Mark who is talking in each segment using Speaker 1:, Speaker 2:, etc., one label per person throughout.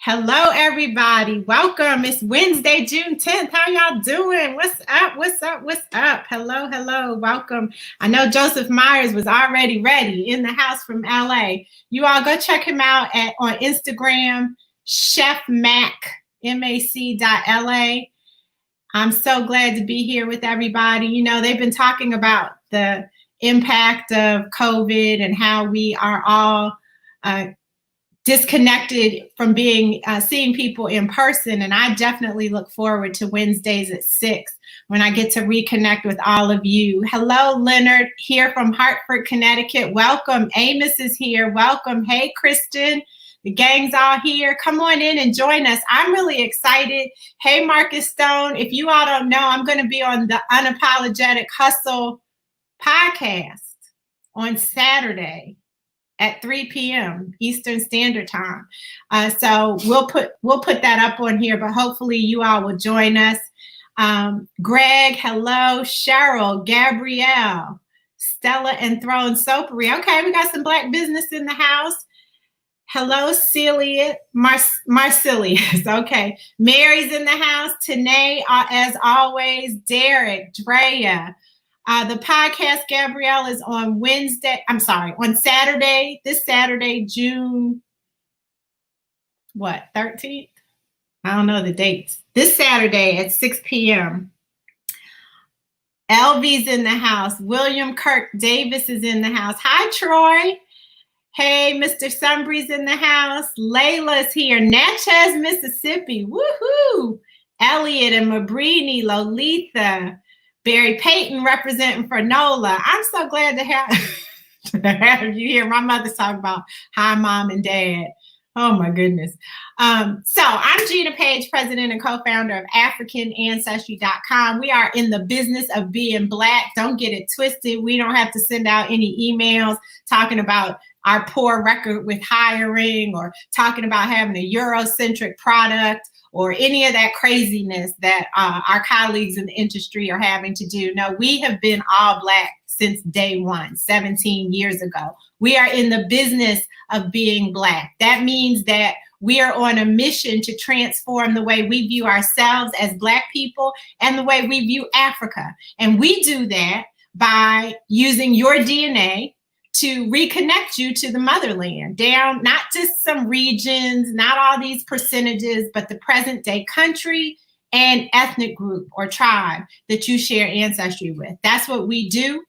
Speaker 1: Hello, everybody. Welcome. It's Wednesday, June 10th. How y'all doing? What's up? What's up? What's up? Hello, hello. Welcome. I know Joseph Myers was already ready in the house from LA. You all go check him out on Instagram, Chef Mac, MAC.LA. I'm so glad to be here with everybody. You know, they've been talking about the impact of COVID and how we are all disconnected from seeing people in person. And I definitely look forward to Wednesdays at 6 when I get to reconnect with all of you. Hello, Leonard, here from Hartford, Connecticut. Welcome. Amos is here. Welcome. Hey, Kristen. The gang's all here. Come on in and join us. I'm really excited. Hey, Marcus Stone. If you all don't know, I'm going to be on the Unapologetic Hustle podcast on Saturday at 3 p.m. Eastern Standard Time. So we'll put that up on here, but hopefully you all will join us. Greg, hello. Cheryl, Gabrielle, Stella, and Throne Sopery. Okay, we got some Black business in the house. Hello, Celia, Marcelius. Okay, Mary's in the house. Tanae, as always. Derek, Drea. The podcast, Gabrielle, is on on Saturday, this Saturday, June, 13th? I don't know the dates. This Saturday at 6 p.m. Elvie's in the house. William Kirk Davis is in the house. Hi, Troy. Hey, Mr. Sumbry's in the house. Layla's here. Natchez, Mississippi. Woohoo! Elliot and Mabrini, Lolita. Barry Payton representing for NOLA. I'm so glad to have you here. My mother's talking about hi, Mom and Dad. Oh, my goodness. So I'm Gina Page, president and co-founder of AfricanAncestry.com. We are in the business of being Black. Don't get it twisted. We don't have to send out any emails talking about our poor record with hiring or talking about having a Eurocentric product or any of that craziness that our colleagues in the industry are having to do. No, we have been all Black since day one, 17 years ago. We are in the business of being Black. That means that we are on a mission to transform the way we view ourselves as Black people and the way we view Africa. And we do that by using your DNA to reconnect you to the motherland, down not just some regions, not all these percentages, but the present day country and ethnic group or tribe that you share ancestry with. That's what we do.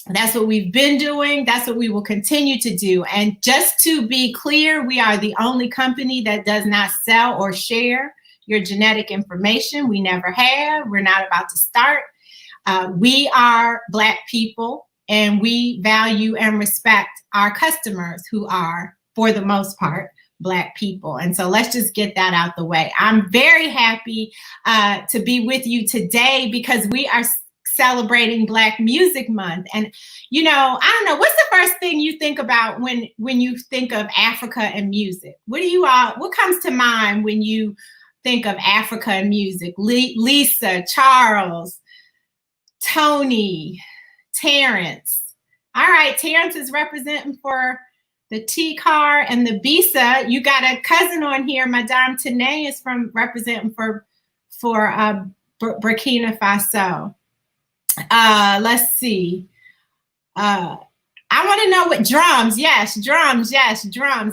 Speaker 1: That's what we've been doing. That's what we will continue to do. And just to be clear, we are the only company that does not sell or share your genetic information. We never have. We're not about to start. We are Black people. And we value and respect our customers who are, for the most part, Black people. And so let's just get that out the way. I'm very happy to be with you today because we are celebrating Black Music Month. And, you know, I don't know, what's the first thing you think about when you think of Africa and music? What comes to mind when you think of Africa and music? Lisa, Charles, Tony, Terrence. All right, Terrence is representing for the T-Car and the Bisa. You got a cousin on here, Madame Tanae is representing for Burkina Faso. Let's see. I want to know what drums. Yes, drums.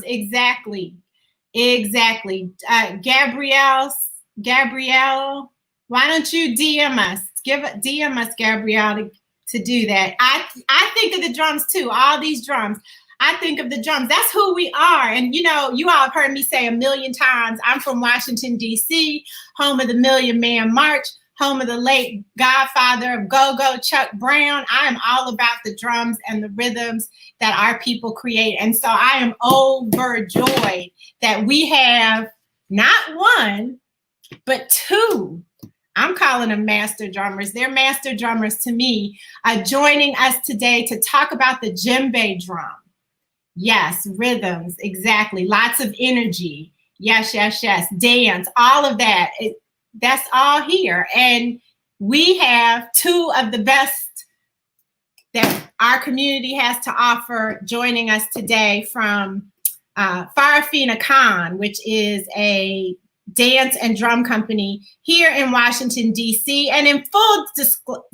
Speaker 1: Exactly. Gabrielle, why don't you DM us? DM us, Gabrielle, to do that. I think of the drums too, all these drums. I think of the drums. That's who we are. And you know, you all have heard me say a million times, I'm from Washington, D.C., home of the Million Man March, home of the late godfather of go-go, Chuck Brown. I am all about the drums and the rhythms that our people create. And so I am overjoyed that we have not one, but two. I'm calling them master drummers. They're master drummers to me, joining us today to talk about the Djembe drum. Yes, rhythms, exactly. Lots of energy. Yes. Dance, all of that. That's all here. And we have two of the best that our community has to offer joining us today from Farafina Khan, which is a dance and drum company here in Washington, D.C. And in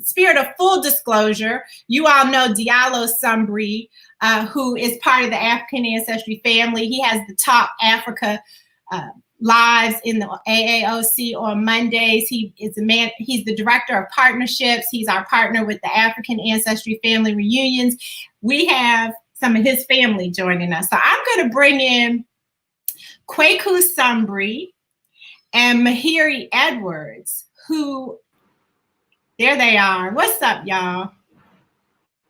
Speaker 1: spirit of full disclosure, you all know Kweku Sumbry, who is part of the African Ancestry family. He has the Talk Africa lives in the AAOC on Mondays. He is he's the director of partnerships. He's our partner with the African Ancestry family reunions. We have some of his family joining us. So I'm going to bring in Kweku Sumbry and Mahiri Edwards, who, there they are. What's up, y'all?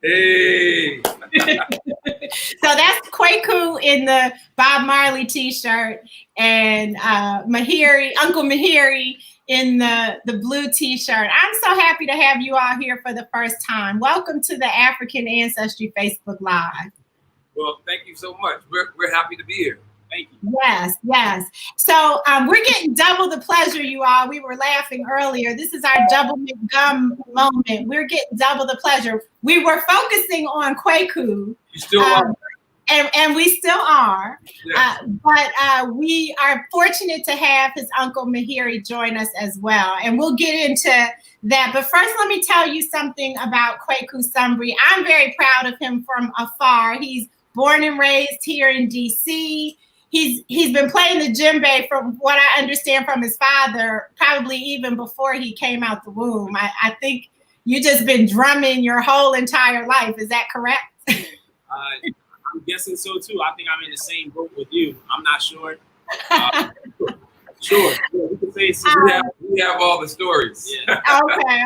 Speaker 2: Hey.
Speaker 1: So that's Kweku in the Bob Marley t-shirt and Mahiri, Uncle Mahiri in the blue t-shirt. I'm so happy to have you all here for the first time. Welcome to the African Ancestry Facebook Live.
Speaker 2: Well, thank you so much. We're happy to be here. Thank you.
Speaker 1: Yes, yes. So we're getting double the pleasure, you all. We were laughing earlier. This is our double McGum moment. We're getting double the pleasure. We were focusing on Kweku.
Speaker 2: You still are.
Speaker 1: And we still are.
Speaker 2: Yes.
Speaker 1: But we are fortunate to have his uncle Mahiri join us as well. And we'll get into that. But first, let me tell you something about Kweku Sumbry. I'm very proud of him from afar. He's born and raised here in D.C. He's been playing the djembe, from what I understand from his father, probably even before he came out the womb. I think you just been drumming your whole entire life. Is that correct?
Speaker 3: I'm guessing so too. I think I'm in the same boat with you. I'm not sure.
Speaker 2: Sure. Yeah, we can say we have all the stories.
Speaker 3: Yeah.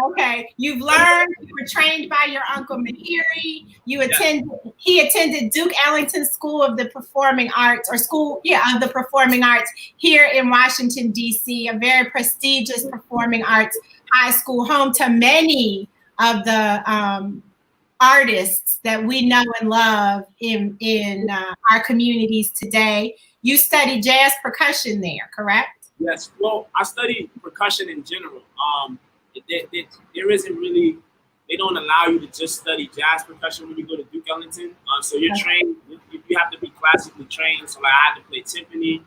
Speaker 1: Okay. You've learned, you were trained by your uncle Mahiri. He attended Duke Ellington School of the Performing Arts, or School of the Performing Arts here in Washington, D.C., a very prestigious performing arts high school, home to many of the artists that we know and love in our communities today. You studied jazz percussion there, correct?
Speaker 3: Yes. Well, I studied percussion in general. There isn't really, they don't allow you to just study jazz percussion when you go to Duke Ellington. So you're trained, you have to be classically trained. So like I had to play timpani,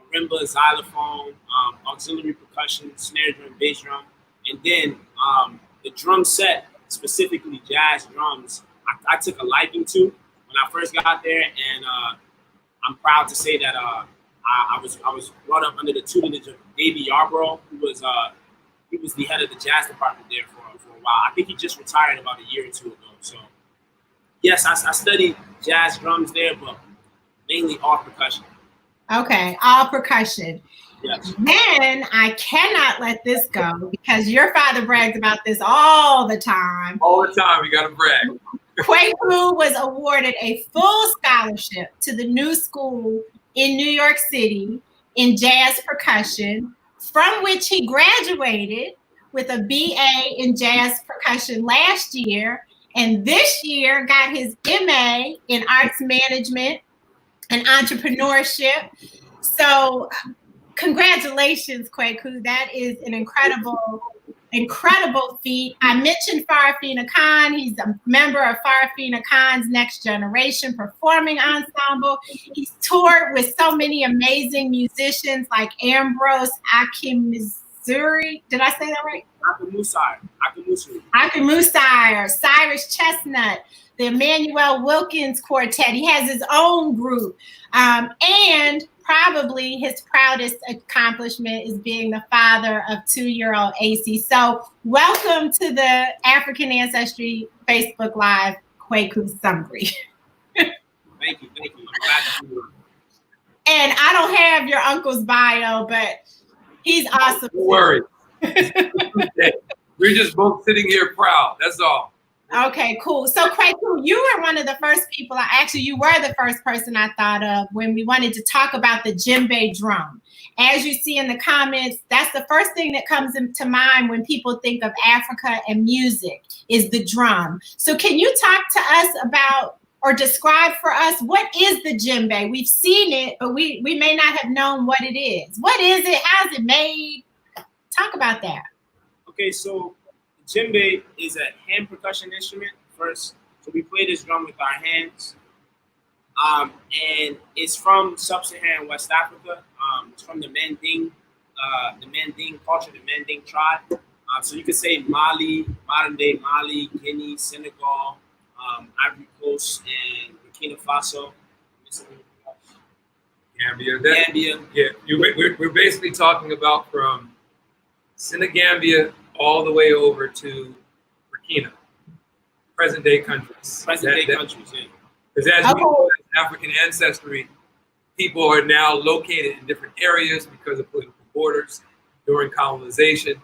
Speaker 3: marimba, xylophone, auxiliary percussion, snare drum, bass drum. And then the drum set, specifically jazz drums, I took a liking to when I first got there. And I'm proud to say that I was brought up under the tutelage of Davey Yarbrough, who was he was the head of the jazz department there for a while. I think he just retired about a year or two ago. So yes, I studied jazz drums there, but mainly all percussion.
Speaker 1: Okay, all percussion.
Speaker 3: Yes.
Speaker 1: Then I cannot let this go because your father brags about this all the time.
Speaker 2: All the time, we gotta brag.
Speaker 1: Kweku was awarded a full scholarship to the New School in New York City in jazz percussion, from which he graduated with a BA in jazz percussion last year, and this year got his MA in arts management and entrepreneurship. So congratulations, Kweku. That is an incredible feat. I mentioned Farafina Khan. He's a member of Farafina Khan's Next Generation Performing Ensemble. He's toured with so many amazing musicians like Ambrose Akinmusire. Did I say that right? Akinmusire, Cyrus Chestnut, the Emmanuel Wilkins Quartet. He has his own group. And probably his proudest accomplishment is being the father of 2-year-old AC. So welcome to the African Ancestry Facebook Live, Kweku Sumbry.
Speaker 3: Thank you. I'm glad to be here.
Speaker 1: And I don't have your uncle's bio, but he's awesome.
Speaker 2: Don't worry. We're just both sitting here proud. That's all.
Speaker 1: Okay, cool. So Kweku, you were one of the first people, you were the first person I thought of when we wanted to talk about the djembe drum. As you see in the comments, that's the first thing that comes into mind when people think of Africa and music is the drum. So can you talk to us about or describe for us, what is the djembe? We've seen it, but we may not have known what it is. What is it? How's it made? Talk about that.
Speaker 3: Okay, so djembe is a hand percussion instrument first. So we play this drum with our hands. And it's from sub-Saharan West Africa. It's from the Manding culture, the Manding tribe. So you could say Mali, modern day Mali, Guinea, Senegal, Ivory Coast, and Burkina Faso. Gambia.
Speaker 2: Yeah, we're basically talking about from Senegambia all the way over to Burkina, present day countries.
Speaker 3: Countries, yeah.
Speaker 2: Because as we know, as African ancestry, people are now located in different areas because of political borders during colonization.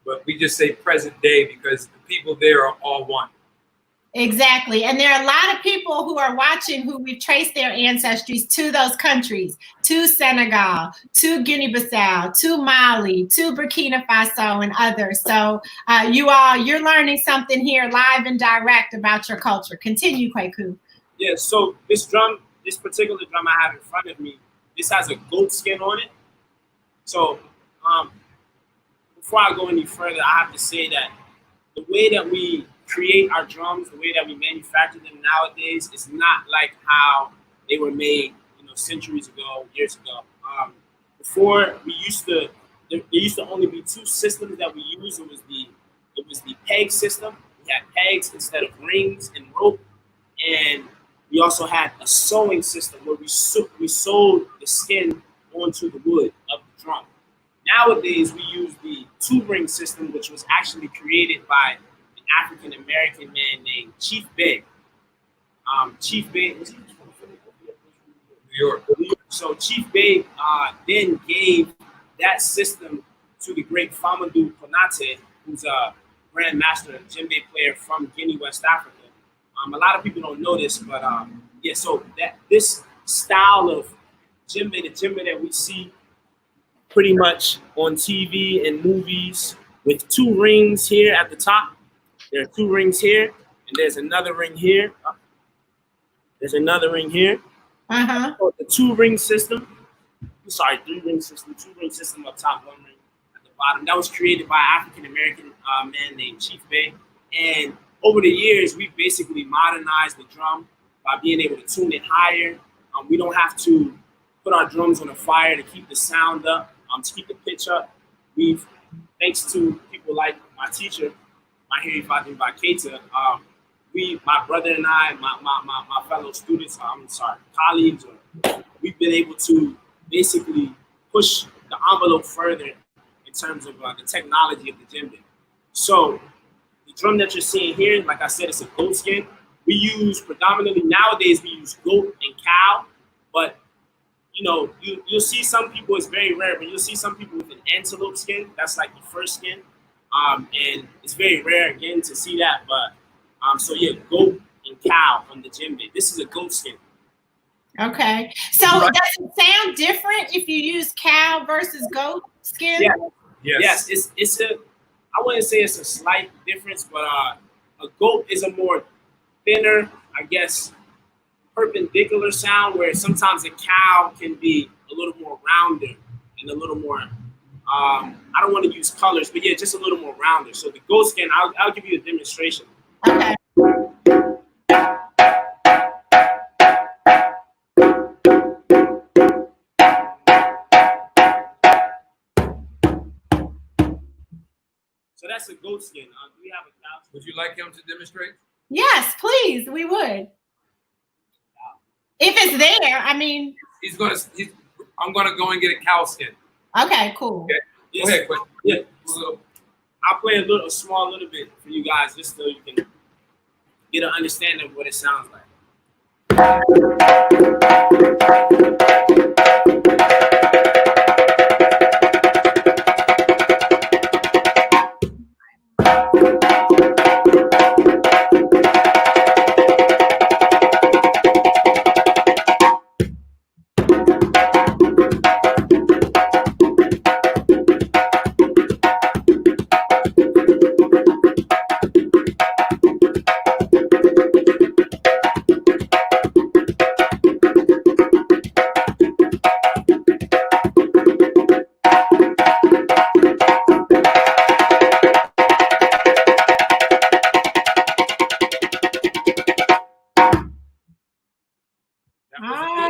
Speaker 2: But we just say present day because the people there are all one.
Speaker 1: Exactly. And there are a lot of people who are watching who we've traced their ancestries to those countries, to Senegal, to Guinea-Bissau, to Mali, to Burkina Faso, and others. So you're learning something here live and direct about your culture. Continue, Kweku.
Speaker 3: Yeah, so this particular drum I have in front of me, this has a goat skin on it. So before I go any further, I have to say that the way that we create our drums, the way that we manufacture them nowadays is not like how they were made, centuries ago, years ago. Before there used to only be two systems that we used. It was the peg system. We had pegs instead of rings and rope, and we also had a sewing system where we sewed the skin onto the wood of the drum. Nowadays, we use the two-ring system, which was actually created by an African-American man named Chief Bey. Chief Bey, was he from New York? So Chief Bey then gave that system to the great Famadou Konate, who's a grandmaster Djembe player from Guinea, West Africa. A lot of people don't know this, but yeah, so this style of Djembe, the Djembe that we see pretty much on TV and movies with two rings here at the top. There are two rings here, and there's another ring here. There's another ring here. So the two-ring system. Sorry, three-ring system. Two-ring system up top, one ring at the bottom. That was created by an African-American man named Chief Bey. And over the years, we basically modernized the drum by being able to tune it higher. We don't have to put our drums on a fire to keep the sound up, to keep the pitch up. Thanks to people like my teacher, Mahiri my brother and I, my fellow students, colleagues, we've been able to basically push the envelope further in terms of the technology of the djembe. So the drum that you're seeing here, like I said, it's a goat skin. We use predominantly, nowadays we use goat and cow, but you'll see some people, it's very rare, but you'll see some people with an antelope skin. That's like the first skin. And it's very rare again to see that, but so yeah, goat and cow on the djembe. This is a goat skin.
Speaker 1: Okay. So does it sound different if you use cow versus goat skin?
Speaker 3: Yeah. Yes. It's I wouldn't say it's a slight difference, but a goat is a more thinner, I guess, perpendicular sound, where sometimes a cow can be a little more rounder and a little more I don't want to use colors, but yeah, just a little more rounder. So the goat skin, I'll give you a demonstration.
Speaker 1: Okay.
Speaker 3: So that's a goat skin. Do we have a cow skin?
Speaker 2: Would you like him to demonstrate?
Speaker 1: Yes, please. We would. If it's there, I mean.
Speaker 2: I'm gonna go and get a cow skin.
Speaker 1: Okay, cool.
Speaker 2: Okay.
Speaker 3: Yes.
Speaker 2: Go ahead, Quinn.
Speaker 3: Yeah. So I'll play a small little bit for you guys, just so you can get an understanding of what it sounds like.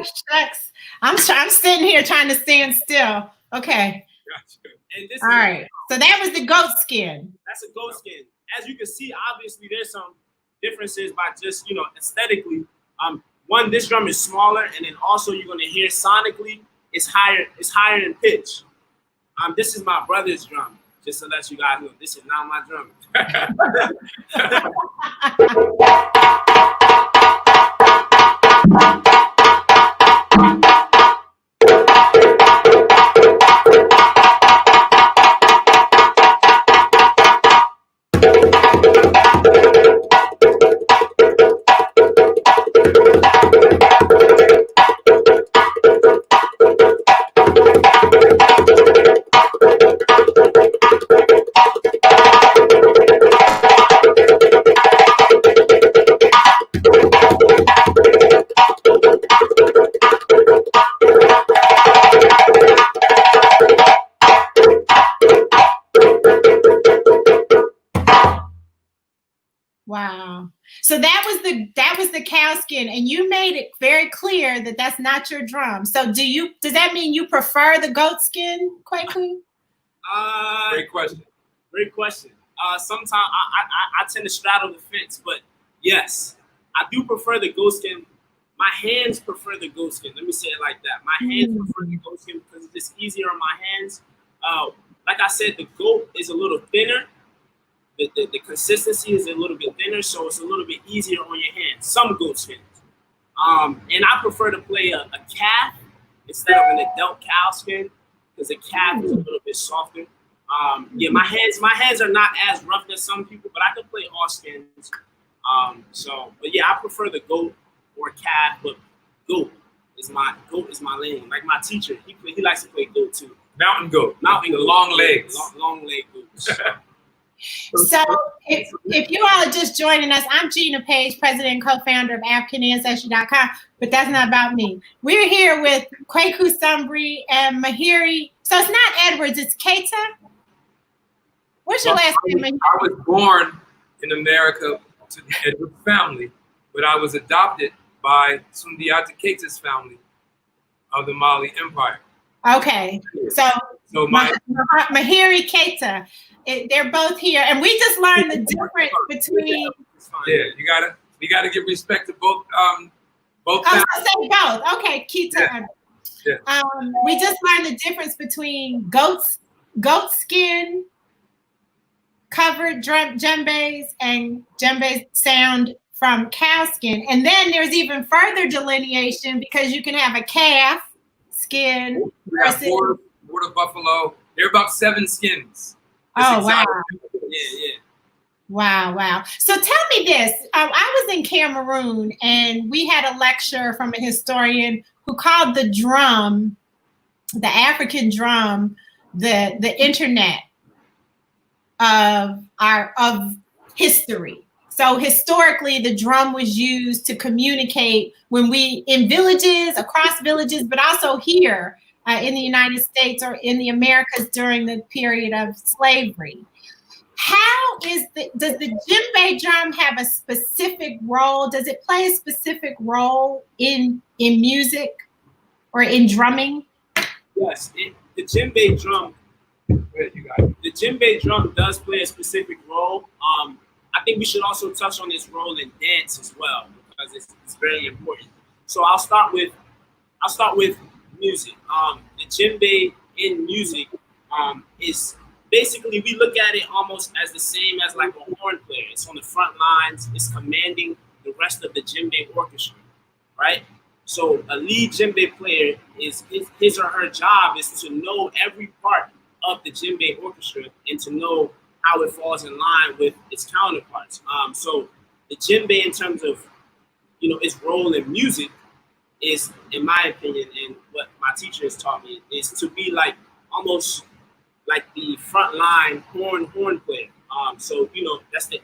Speaker 1: shucks. I'm sitting here trying to stand still. Okay.
Speaker 2: Gotcha.
Speaker 3: And this
Speaker 1: All right. So that was the goat skin.
Speaker 3: That's a goat skin. As you can see, obviously there's some differences by just, you know, aesthetically. One, this drum is smaller, and then also you're gonna hear sonically it's higher in pitch. This is my brother's drum, just to let you guys know. This is not my drum.
Speaker 1: Wow. So that was the cow skin, and you made it very clear that that's not your drum. So does that mean you prefer the goat skin, Kweku?
Speaker 2: Great question.
Speaker 3: Great question. Sometimes I tend to straddle the fence, but yes, I do prefer the goat skin. My hands prefer the goat skin. Let me say it like that. My hands prefer the goat skin because it's just easier on my hands. Like I said, the goat is a little thinner. The consistency is a little bit thinner, so it's a little bit easier on your hands. Some goat skins. And I prefer to play a calf instead of an adult cow skin because the calf is a little bit softer. Yeah, my hands are not as rough as some people, but I can play all skins. But yeah, I prefer the goat or calf, but goat is my lane. Like my teacher, he likes to play goat too.
Speaker 2: Mountain goat.
Speaker 3: Mountain
Speaker 2: the
Speaker 3: goat.
Speaker 2: long legs.
Speaker 1: Long leg goats. So if you all are just joining us, I'm Gina Page, president and co-founder of AfricanAncestry.com, but that's not about me. We're here with Kweku Sumbry and Mahiri. So it's not Edwards, it's Keita. What's your last name?
Speaker 2: I was born in America to the Edwards family, but I was adopted by Sundiata Keita's family of the Mali Empire.
Speaker 1: Okay, so Mahiri Keita. They're both here, and we just learned the difference between.
Speaker 2: Yeah, you gotta give respect to both. Both.
Speaker 1: I was gonna say both. Okay, Keita.
Speaker 2: Yeah.
Speaker 1: We just learned the difference between goat skin covered djembes and djembes sound from cow skin, and then there's even further delineation because you can have a calf skin versus
Speaker 2: border buffalo. There are about 7 skins.
Speaker 1: Oh, wow.
Speaker 3: Yeah.
Speaker 1: Wow. So tell me this. I was in Cameroon and we had a lecture from a historian who called the drum, the African drum, the internet of history. So historically, the drum was used to communicate in villages, across villages, but also here in the United States or in the Americas during the period of slavery. Does the djembe drum have a specific role? Does it play a specific role in music or in drumming?
Speaker 3: Yes, the djembe drum. The djembe drum does play a specific role. I think we should also touch on its role in dance as well because it's very important. So I'll start with music. The djembe in music is basically, we look at it almost as the same as like a horn player. It's on the front lines. It's commanding the rest of the djembe orchestra, right? So a lead djembe player is his or her job is to know every part of the djembe orchestra and to know how it falls in line with its counterparts. So the djembe, in terms of its role in music, is, in my opinion, and what my teacher has taught me, is to be like almost like the front line horn player. So that's the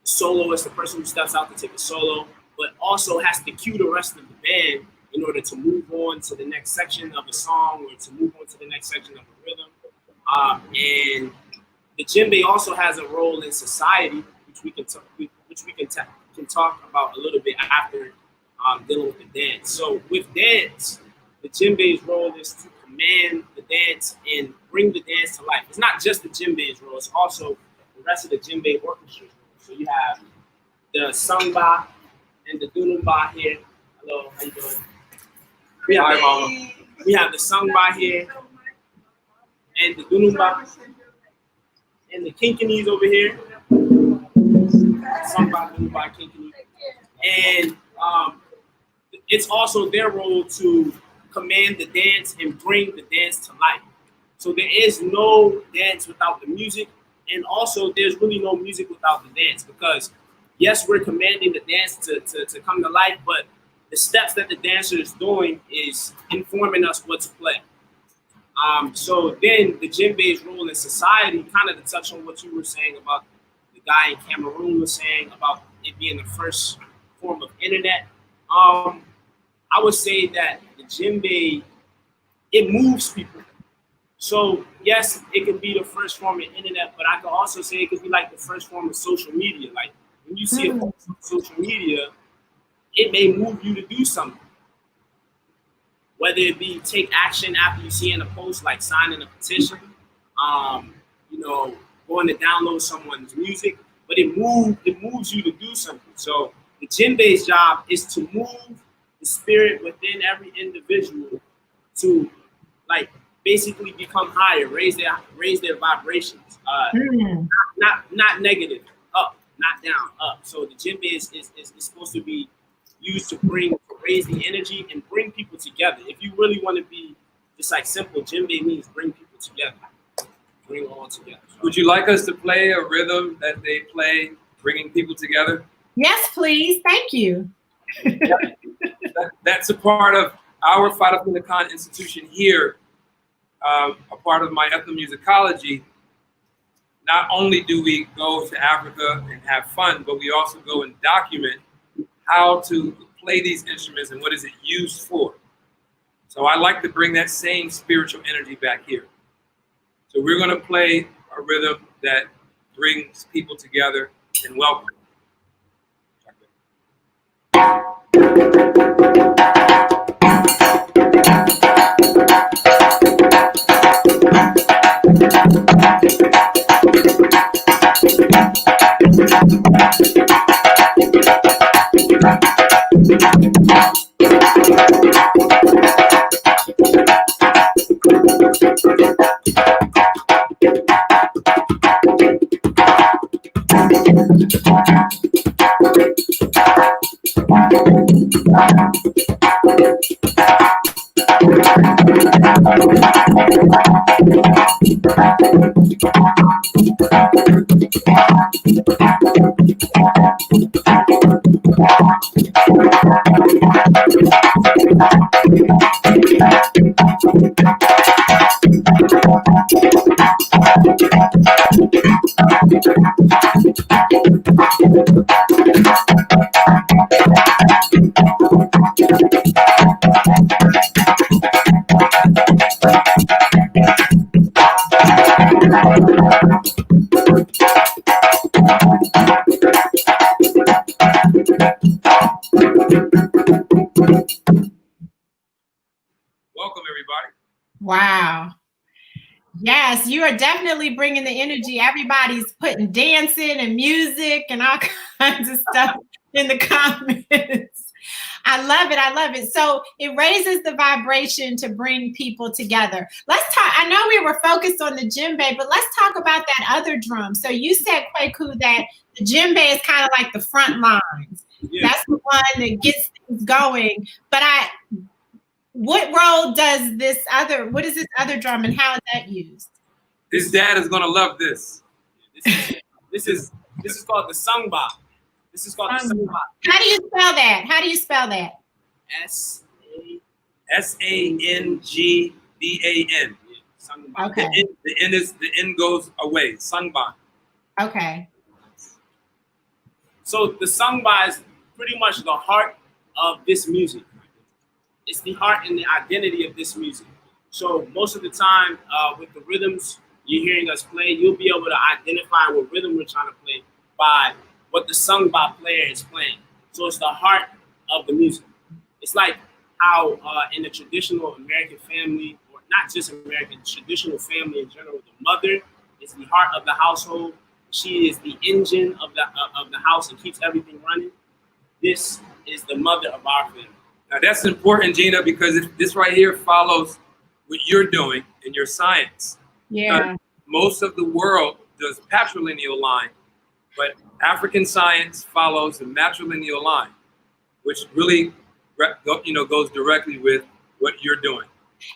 Speaker 3: soloist, the person who steps out to take a solo, but also has to cue the rest of the band in order to move on to the next section of a song or to move on to the next section of a rhythm. And the djembe also has a role in society, which we can talk about a little bit after dealing with the dance. So with dance, the djembe's role is to command the dance and bring the dance to life. It's not just the djembe's role; it's also the rest of the djembe orchestra's role. So you have the sangba and the dunumba here. Hello, how you doing? We have the sangba here and the dunumba and the kinkinis over here. Sangba, dunumba, kinkini. And it's also their role to command the dance and bring the dance to life. So there is no dance without the music, and also there's really no music without the dance, because yes, we're commanding the dance to come to life, but the steps that the dancer is doing is informing us what to play. So then the djembe's role in society, kind of to touch on what you were saying about the guy in Cameroon was saying about it being the first form of internet. I would say that the djembe, it moves people. So yes, it could be the first form of internet, but I could also say it could be like the first form of social media. Like when you see a post on social media, it may move you to do something. Whether it be take action after you see in a post, like signing a petition, going to download someone's music, but it moves you to do something. So the djembe's job is to move the spirit within every individual to like basically become higher, raise their vibrations. Not negative, up, not down, up. So the djembe is supposed to be used to raise the energy and bring people together. If you really want to be just like simple, djembe means bring people together. Bring all together.
Speaker 2: Would you like us to play a rhythm that they play, bringing people together?
Speaker 1: Yes, please. Thank you.
Speaker 2: That's a part of our Fata Khan institution here, a part of my ethnomusicology. Not only do we go to Africa and have fun, but we also go and document how to play these instruments and what is it used for. So I like to bring that same spiritual energy back here. So we're going to play a rhythm that brings people together and welcome. Welcome, everybody.
Speaker 1: Wow. Yes, you are definitely bringing the energy. Everybody's putting dancing and music and all kinds of stuff in the comments. I love it. I love it. So it raises the vibration to bring people together. Let's talk. I know we were focused on the djembe, but let's talk about that other drum. So you said, Kweku, that the djembe is kind of like the front lines. Yeah. That's the one that gets things going. But what role does this other, what is this other drum and how is that used?
Speaker 2: His dad is going to love this.
Speaker 3: This is called the sangba. This is called the sangba.
Speaker 1: How do you spell that? How do you spell that?
Speaker 2: S-A-N-G-B-A-N. Sangba.
Speaker 1: Okay.
Speaker 2: The N goes away. Sangba.
Speaker 1: Okay.
Speaker 3: So the sangba is pretty much the heart of this music. It's the heart and the identity of this music. So most of the time with the rhythms you're hearing us play, you'll be able to identify what rhythm we're trying to play by what the sangba player is playing. So it's the heart of the music. It's like how in a traditional American family, or not just American, traditional family in general, the mother is the heart of the household. She is the engine of the house and keeps everything running. This is the mother of our family.
Speaker 2: Now that's important, Gina, because this right here follows what you're doing in your science.
Speaker 1: Yeah.
Speaker 2: Most of the world does patrilineal line, but African science follows the matrilineal line, which really, goes directly with what you're doing.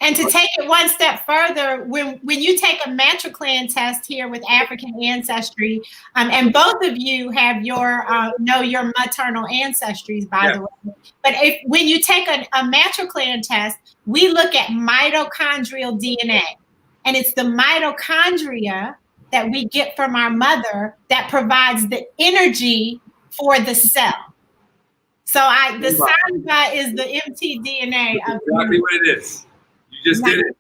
Speaker 1: And to take it one step further, when you take a matriclan test here with African Ancestry, and both of you have your know your maternal ancestries, by the way. But when you take a matriclan test, we look at mitochondrial DNA, and it's the mitochondria that we get from our mother that provides the energy for the cell. So the samba is the mtDNA of
Speaker 2: exactly what it is. You just did it.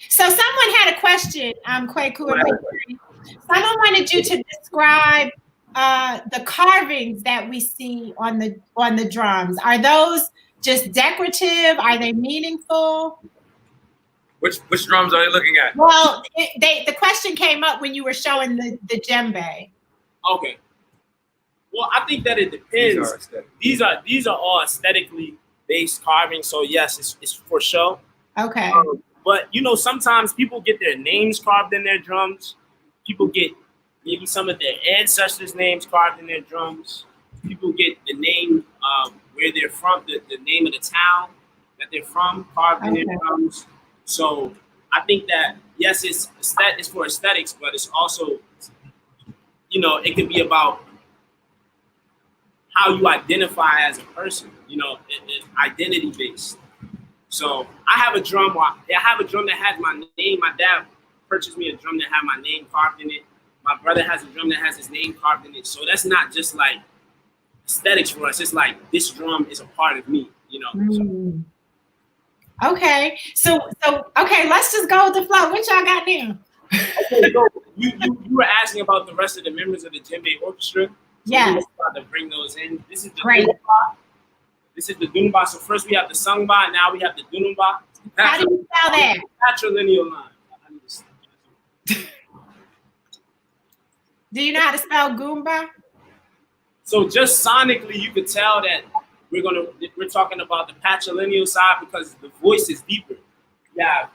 Speaker 1: So someone had a question, Kweku. Someone wanted you to describe the carvings that we see on the drums. Are those just decorative? Are they meaningful?
Speaker 2: Which drums are they looking at?
Speaker 1: Well, the question came up when you were showing the djembe.
Speaker 3: Okay. Well, I think that it depends. These are all aesthetically based carvings, so yes, it's for show.
Speaker 1: Okay.
Speaker 3: But sometimes people get their names carved in their drums. People get maybe some of their ancestors' names carved in their drums. People get the name where they're from, the name of the town that they're from carved in their drums. So I think that yes, it's for aesthetics, but it's also, it could be about how you identify as a person, it's identity based. So I have a drum that has my name. My dad purchased me a drum that had my name carved in it. My brother has a drum that has his name carved in it. So that's not just like aesthetics for us. It's like this drum is a part of me,
Speaker 1: Mm. Okay. So okay, let's just go with the flow. What y'all got now?
Speaker 3: Okay, so you were asking about the rest of the members of the Djembe Orchestra. So
Speaker 1: yeah.
Speaker 3: We're about to bring those in. This is the Dunumba. This is the Dunumba. So first we have the Sangba, now we have the Dunumba.
Speaker 1: How do you spell that?
Speaker 3: Patrilineal line.
Speaker 1: Do you know how to spell Goomba?
Speaker 3: So just sonically, you could tell that we're talking about the patrilineal side because the voice is deeper. Yeah.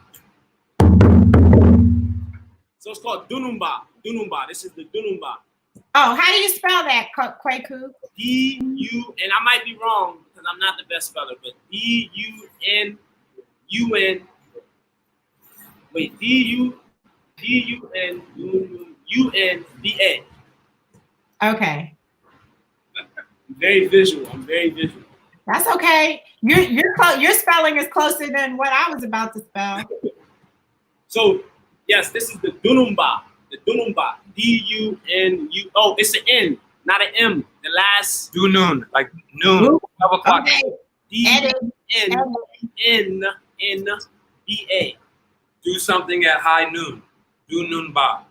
Speaker 3: So it's called Dunumba. Dunumba. This is the Dunumba.
Speaker 1: Oh, how do you spell that, Kweku?
Speaker 3: D-U, and I might be wrong because I'm not the best speller, but D-U-N-U-N. Wait, D-U-N-U-N-B-A.
Speaker 1: Okay.
Speaker 3: I'm very visual.
Speaker 1: That's okay. Your spelling is closer than what I was about to spell.
Speaker 3: So, yes, this is the Dunumba. The Dunumba. D-U-N-U. Oh, it's an N, not an M. The last.
Speaker 2: Dunun, like noon. 12 o'clock.
Speaker 1: Okay.
Speaker 3: D-U-N-N-B-A.
Speaker 2: Do something at high noon. Dununba.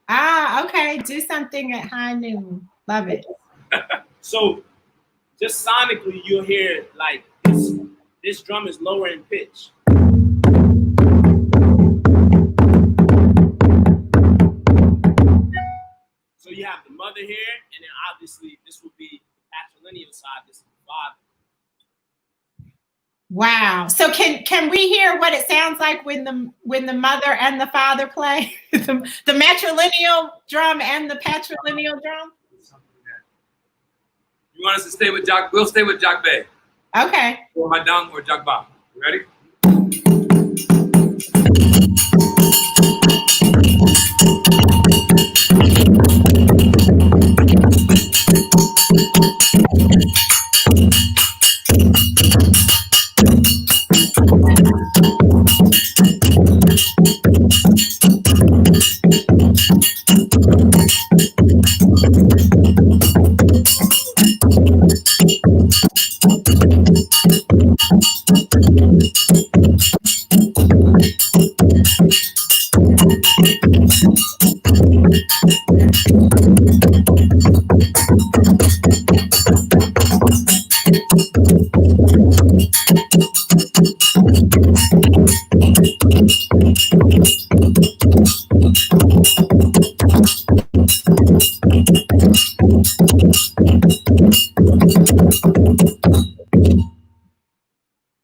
Speaker 1: Ah, okay. Do something at high noon. Love it.
Speaker 3: So, just sonically, you'll hear like this drum is lower in pitch. So you have the mother here, and then obviously this will be the patrilineal side. This is the father.
Speaker 1: Wow. So can we hear what it sounds like when the mother and the father play? the matrilineal drum and the patrilineal drum?
Speaker 2: You want us to stay with Jack? We'll stay with Jack Bay.
Speaker 1: Okay.
Speaker 2: Or Madang or Jack Ba. You ready?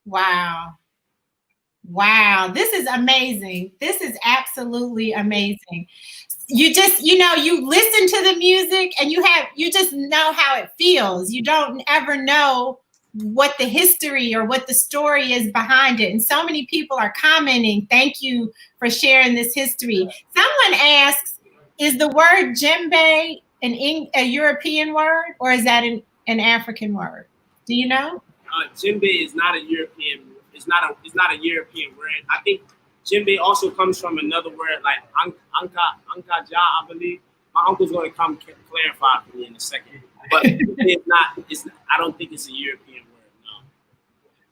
Speaker 1: Wow. Wow. This is amazing. This is absolutely amazing. You just, you know, you listen to the music and you just know how it feels. You don't ever know what the history or what the story is behind it. And so many people are commenting, thank you for sharing this history. Someone asks, is the word djembe a European word, or is that an African word? Do you know?
Speaker 3: Djembe is not a European. It's not a European word. I think djembe also comes from another word like anka ja, I believe. My uncle's going to come clarify for me in a second. But it's not. I don't think it's a European word.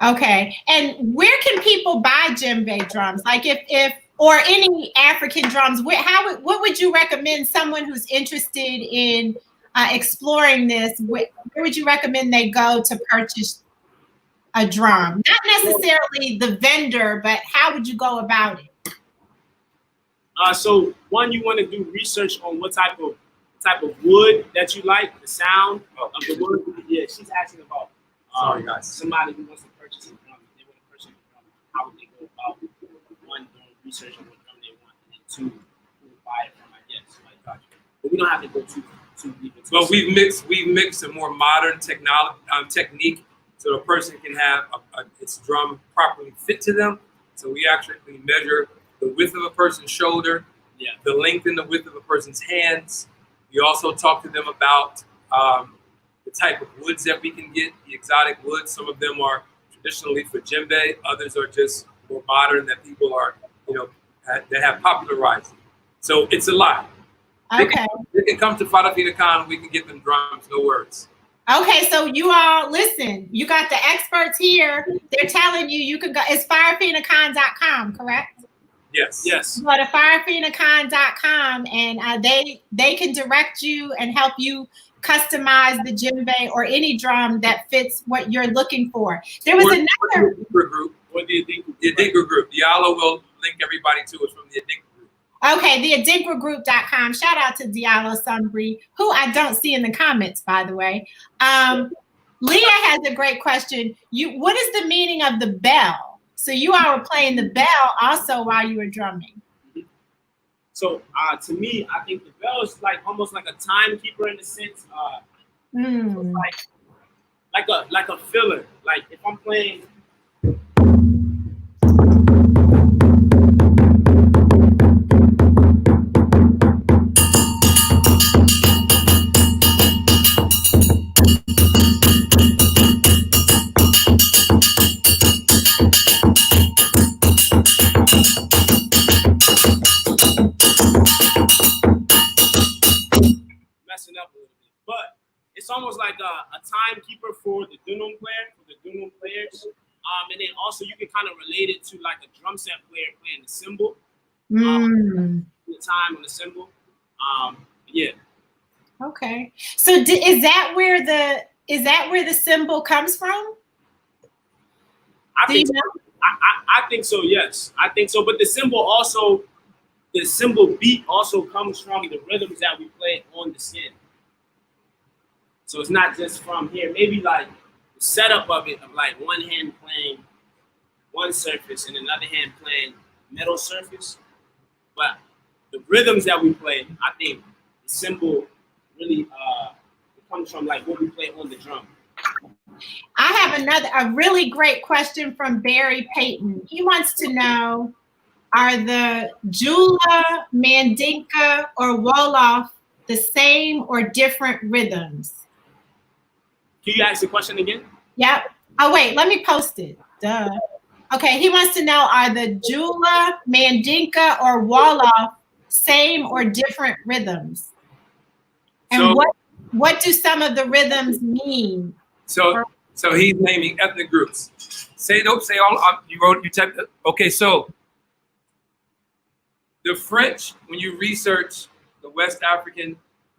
Speaker 3: No.
Speaker 1: Okay. And where can people buy djembe drums? Like if or any African drums, what would you recommend someone who's interested in exploring this? Where would you recommend they go to purchase a drum? Not necessarily the vendor, but how would you go about it?
Speaker 3: So one, you want to do research on what type of wood that you like, the sound of the wood. Yeah, she's asking about somebody who wants to purchase a drum. If they want to purchase a drum, how would they go about one, doing research on what drum they want, and then two, who to buy it from? I guess. But we don't have to go too deep into it.
Speaker 2: But we've mixed a more modern technique, so a person can have its drum properly fit to them. So we actually measure the width of a person's shoulder, the length and the width of a person's hands. We also talk to them about the type of woods that we can get, the exotic woods. Some of them are traditionally for djembe, others are just more modern that people are, that have popularized. So it's a lot.
Speaker 1: Okay.
Speaker 2: They can come to Farafina Khan, we can get them drums, no words.
Speaker 1: Okay, so you all listen, you got the experts here. They're telling you can go, it's firefinacon.com, correct?
Speaker 2: Yes.
Speaker 3: Yes.
Speaker 1: You go to firefinacon.com and they can direct you and help you customize the djembe or any drum that fits what you're looking for. There was another
Speaker 2: group, or the Adinkra group. Diallo will link everybody to us from the Adinkra group.
Speaker 1: Okay, the adinkragroup.com. Shout out to Kweku Sumbry, who I don't see in the comments, by the way. Leah has a great question. What is the meaning of the bell? So you all were playing the bell also while you were drumming.
Speaker 3: So to me, I think the bell is like almost like a timekeeper in a sense. Like a filler. Like if I'm playing. Up a little bit, but it's almost like a timekeeper for the dunum players, and then also you can kind of relate it to like a drum set player playing the cymbal, the time on the cymbal. Yeah.
Speaker 1: Okay, so is that where the cymbal comes from?
Speaker 3: I think so. Yes, I think so. But the cymbal beat also comes from the rhythms that we play on the skin. So it's not just from here. Maybe like the setup of it, of like one hand playing one surface and another hand playing metal surface. But the rhythms that we play, I think the cymbal really comes from like what we play on the drum.
Speaker 1: I have a really great question from Barry Payton. He wants to know, are the Jula, Mandinka, or Wolof the same or different rhythms?
Speaker 3: Can you ask the question again?
Speaker 1: Yep. Oh, wait, let me post it. Duh. Okay, he wants to know, are the Jula, Mandinka, or Wolof same or different rhythms? And what do some of the rhythms mean?
Speaker 2: So he's naming ethnic groups. You typed it. Okay, so the French, when you research the West African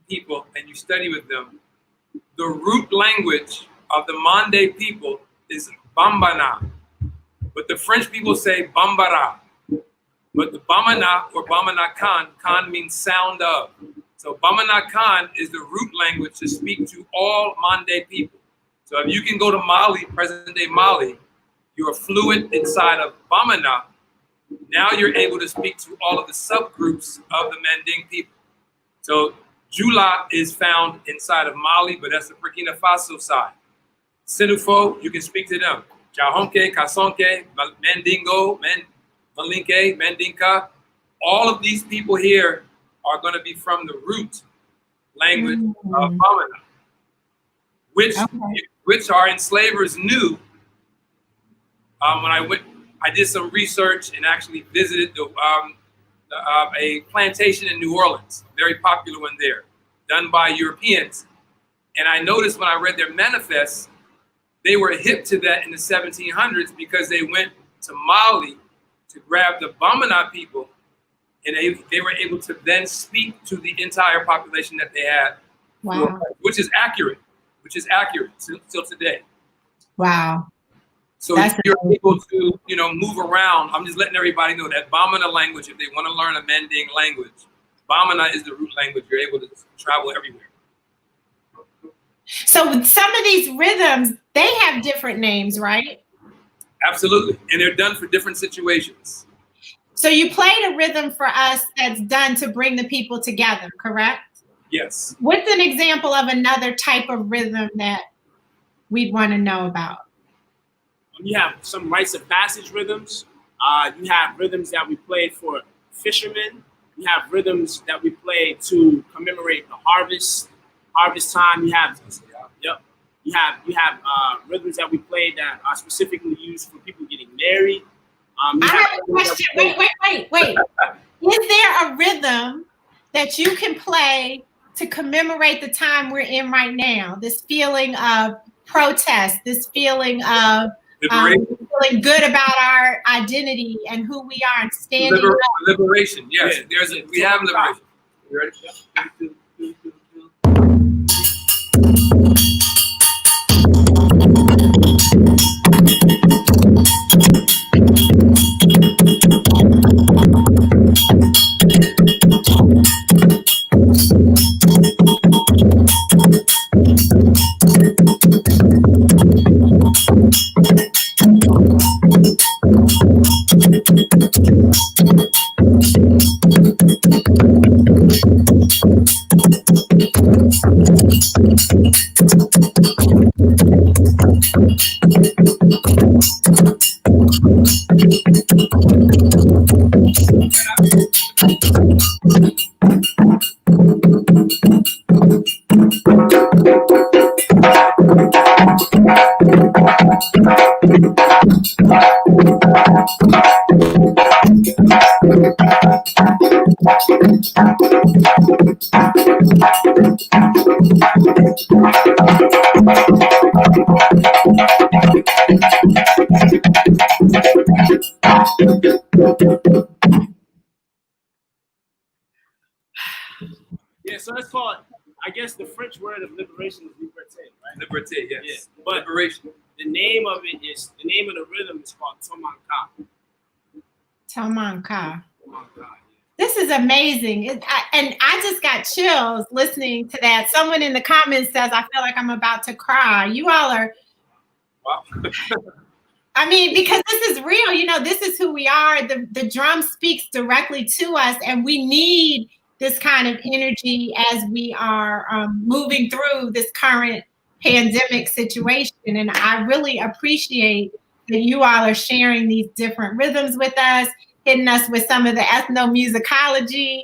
Speaker 2: people and you study with them, the root language of the Mande people is Bambana. But the French people say Bambara. But the Bamana or Bamana Khan means sound of. So Bamana Khan is the root language to speak to all Mande people. So if you can go to Mali, present day Mali, you're fluent inside of Bamana, now you're able to speak to all of the subgroups of the Manding people. So Jula is found inside of Mali, but that's the Burkina Faso side. Senufo, you can speak to them. Jahonke, Kasonke, Mandingo, Malinke, Mandinka. All of these people here are going to be from the root language of Bamana, which our enslavers knew. When I did some research and actually visited a plantation in New Orleans, very popular one there, done by Europeans. And I noticed when I read their manifests, they were hip to that in the 1700s because they went to Mali to grab the Bamana people, and they were able to then speak to the entire population that they had, which is accurate still today.
Speaker 1: Wow.
Speaker 2: So you're able to, move around. I'm just letting everybody know that Bamana language, if they want to learn a Manding language, Bamana is the root language. You're able to travel everywhere.
Speaker 1: So with some of these rhythms, they have different names, right?
Speaker 2: Absolutely. And they're done for different situations.
Speaker 1: So you played a rhythm for us that's done to bring the people together, correct?
Speaker 2: Yes.
Speaker 1: What's an example of another type of rhythm that we'd want to know about?
Speaker 3: You have some rites of passage rhythms. You have rhythms that we played for fishermen. You have rhythms that we play to commemorate the harvest time. You have rhythms that we play that are specifically used for people getting married.
Speaker 1: I have a question. Wait. Is there a rhythm that you can play to commemorate the time we're in right now? This feeling of protest, this feeling of feeling good about our identity and who we are and standing up.
Speaker 2: Liberation, yes. We have liberation. You ready?
Speaker 3: Yeah, so it's called, I guess the French word of liberation is liberté, right?
Speaker 2: Liberté, yes.
Speaker 3: Yeah. But
Speaker 2: liberation.
Speaker 3: The name of the rhythm is called Tomanka.
Speaker 1: Tomanka. This is amazing. And I just got chills listening to that. Someone in the comments says, I feel like I'm about to cry. You all are.
Speaker 2: Wow.
Speaker 1: I mean, because this is real. This is who we are. The drum speaks directly to us, and we need this kind of energy as we are moving through this current pandemic situation. And I really appreciate that you all are sharing these different rhythms with us, hitting us with some of the ethnomusicology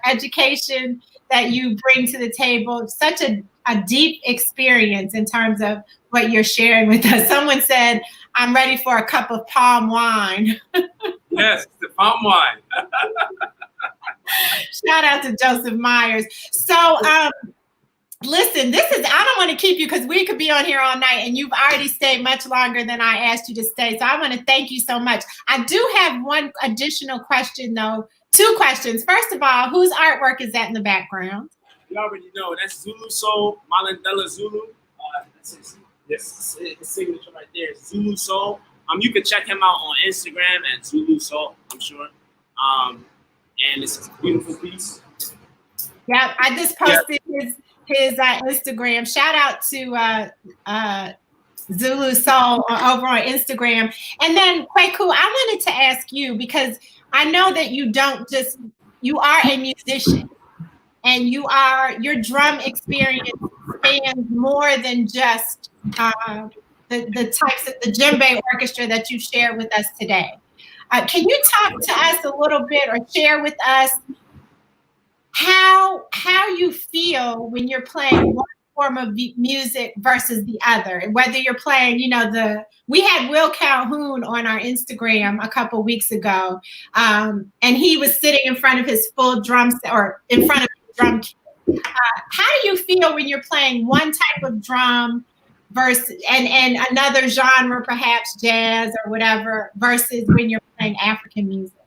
Speaker 1: education that you bring to the table. Such a deep experience in terms of what you're sharing with us. Someone said, I'm ready for a cup of palm wine.
Speaker 2: Yes, the palm wine.
Speaker 1: Shout out to Joseph Myers. So listen, I don't want to keep you because we could be on here all night, and you've already stayed much longer than I asked you to stay. So I want to thank you so much. I do have one additional question though. Two questions. First of all, whose artwork is that in the background?
Speaker 3: You already know. That's Zulu Soul, Malandela Zulu. That's his signature right there. Zulu Soul. You can check him out on Instagram at Zulu Soul, I'm sure. And it's a beautiful piece.
Speaker 1: Yeah, I just posted his Instagram. Shout out to Zulu Soul over on Instagram. And then Kweku, I wanted to ask you, because I know that you are a musician, and your drum experience spans more than just the types of the djembe orchestra that you shared with us today. Can you talk to us a little bit, or share with us how you feel when you're playing one form of music versus the other, whether you're playing, we had Will Calhoun on our Instagram a couple weeks ago, and he was sitting in front of his full drum set, or in front of his drum kit. How do you feel when you're playing one type of drum versus and another genre, perhaps jazz or whatever, versus when you're playing African music?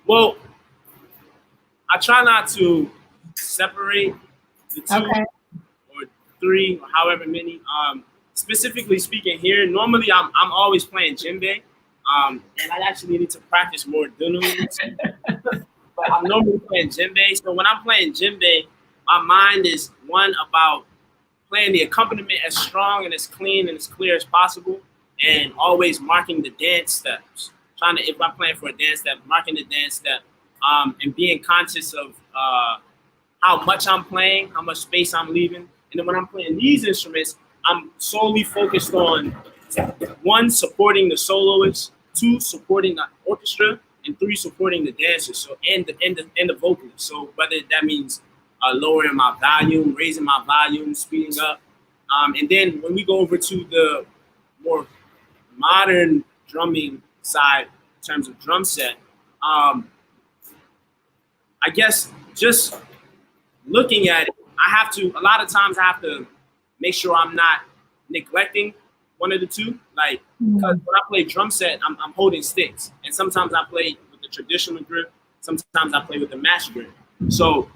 Speaker 3: Well, I try not to separate the two or three, or however many. Specifically speaking here, normally I'm always playing djembe, and I actually need to practice more dunum. But I'm normally playing djembe. So when I'm playing djembe, my mind is one about playing the accompaniment as strong and as clean and as clear as possible, and always marking the dance steps. If I'm playing for a dance step, marking the dance step, and being conscious of how much I'm playing, how much space I'm leaving. And then when I'm playing these instruments, I'm solely focused on 1, supporting the soloist, 2, supporting the orchestra, and 3, supporting the dancers. So and the vocalist. So whether that means lowering my volume, raising my volume, speeding up, and then when we go over to the more modern drumming side in terms of drum set, I guess just looking at it, a lot of times I have to make sure I'm not neglecting one of the two. Like, because when I play drum set, I'm holding sticks. And sometimes I play with the traditional grip. Sometimes I play with the mash grip. So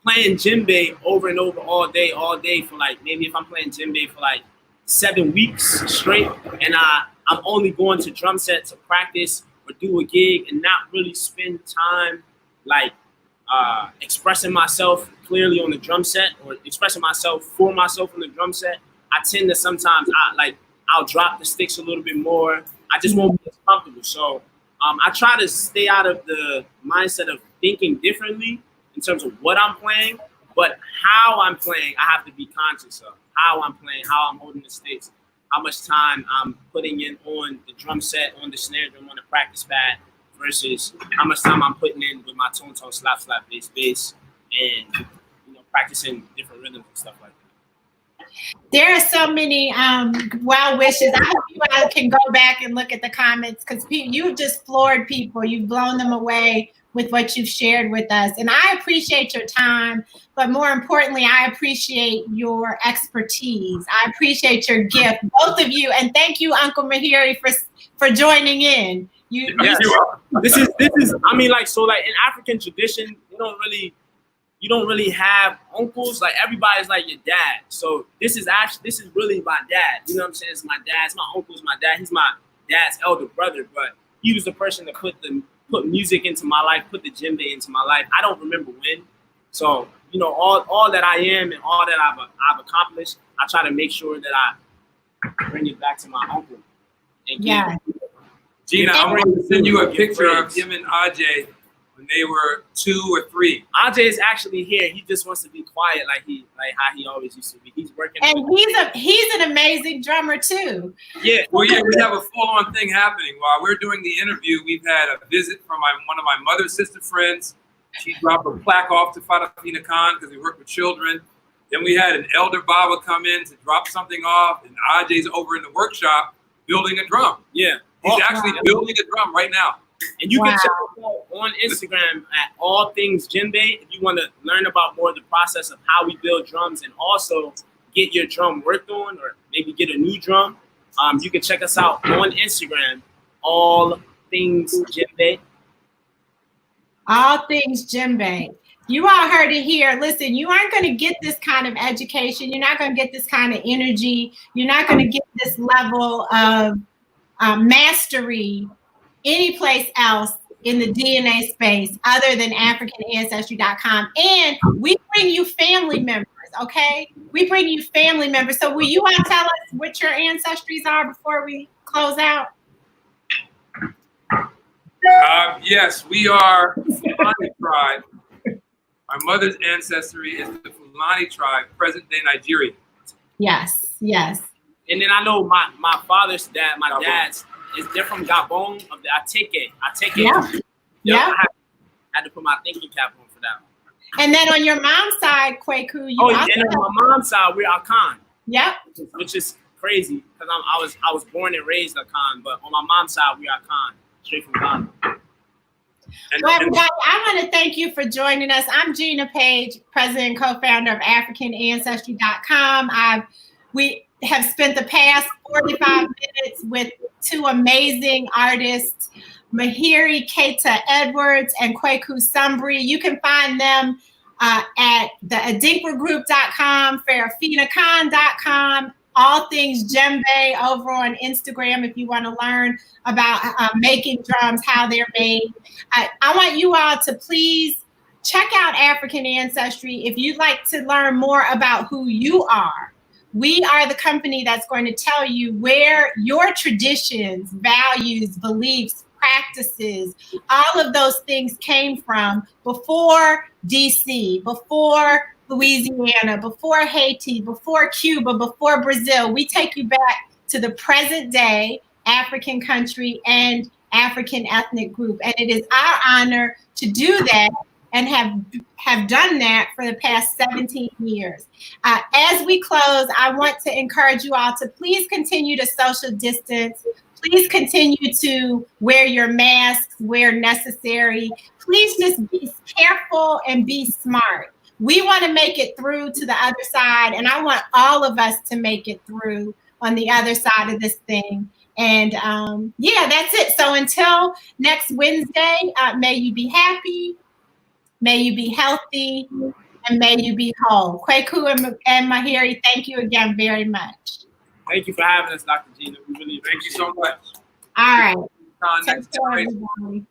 Speaker 3: playing djembe over and over all day for like, maybe if I'm playing djembe for like 7 weeks straight, and I'm only going to drum set to practice or do a gig and not really spend time like expressing myself clearly on the drum set, or expressing myself for myself on the drum set, I tend to sometimes I'll drop the sticks a little bit more. I just won't be as comfortable. So I try to stay out of the mindset of thinking differently in terms of what I'm playing, but how I'm playing, I have to be conscious of how I'm playing, how I'm holding the sticks, how much time I'm putting in on the drum set, on the snare drum, on the practice pad, versus how much time I'm putting in with my tone, slap, bass, and practicing different rhythms and stuff like that.
Speaker 1: There are so many well wishes. I hope you guys can go back and look at the comments, because you've just floored people. You've blown them away with what you've shared with us. And I appreciate your time, but more importantly, I appreciate your expertise. I appreciate your gift, both of you. And thank you, Uncle Mahiri, for joining in.
Speaker 3: This is, I mean, like, so like in African tradition, you don't really have uncles. Like, everybody's like your dad. So this is really my dad. You know what I'm saying? It's my dad. It's my uncle. It's my dad. He's my dad's elder brother, but he was the person that put music into my life, put the djembe into my life. I don't remember when. So, all that I am and all that I've accomplished, I try to make sure that I bring it back to my uncle. And
Speaker 2: Gina, I'm going to send you a picture of him and Ajay when they were 2 or 3.
Speaker 3: Ajay is actually here. He just wants to be quiet, like how he always used to be. He's working.
Speaker 1: And he's an amazing drummer too.
Speaker 2: Yeah. Well, yeah, we have a full-on thing happening. While we're doing the interview, we've had a visit from one of my mother's sister friends. She dropped a plaque off to Farafina Khan because we work with children. Then we had an elder Baba come in to drop something off, and Ajay's over in the workshop building a drum. Yeah. He's actually building a drum right now.
Speaker 3: And you can check us out on Instagram at All Things Djembe if you want to learn about more of the process of how we build drums, and also get your drum worked on, or maybe get a new drum. You can check us out on Instagram, All Things Djembe.
Speaker 1: All Things Djembe. You all heard it here. Listen, you aren't going to get this kind of education. You're not going to get this kind of energy. You're not going to get this level of mastery anyplace else in the DNA space other than AfricanAncestry.com. And we bring you family members. okay? We bring you family members. So will you all tell us what your ancestries are before we close out?
Speaker 2: Yes, we are Fulani tribe. My mother's ancestry is the Fulani tribe, present-day Nigeria.
Speaker 1: Yes, yes.
Speaker 3: And then I know my father's dad, my dad's, they're from Gabon of the Ateke.
Speaker 1: Yeah. Yeah.
Speaker 3: I had to put my thinking cap on for that one.
Speaker 1: And then on your mom's side, Kweku, you
Speaker 3: and on my mom's side, we're Akan.
Speaker 1: Yep.
Speaker 3: Which is crazy because I was born and raised Akan, but on my mom's side, we're Akan, straight from Ghana.
Speaker 1: Well, everybody, I want to thank you for joining us. I'm Gina Page, president and co-founder of AfricanAncestry.com. We have spent the past 45 minutes with two amazing artists, Mahiri Keita Edwards and Kweku Sumbry. You can find them at the adinkwagroup.com, farafinakan.com, all things Djembe over on Instagram if you want to learn about making drums, how they're made. I want you all to please check out African Ancestry if you'd like to learn more about who you are. We are the company that's going to tell you where your traditions, values, beliefs, practices, all of those things came from before DC, before Louisiana, before Haiti, before Cuba, before Brazil. We take you back to the present day African country and African ethnic group. And it is our honor to do that and have done that for the past 17 years. As we close, I want to encourage you all to please continue to social distance. Please continue to wear your masks where necessary. Please just be careful and be smart. We want to make it through to the other side, and I want all of us to make it through on the other side of this thing. And yeah, that's it. So until next Wednesday, may you be happy, may you be healthy, and may you be whole. Kweku and Mahiri, thank you again very much.
Speaker 3: Thank you for having us, Dr. Gina. We really
Speaker 2: thank you so much.
Speaker 1: All right.
Speaker 2: Next time.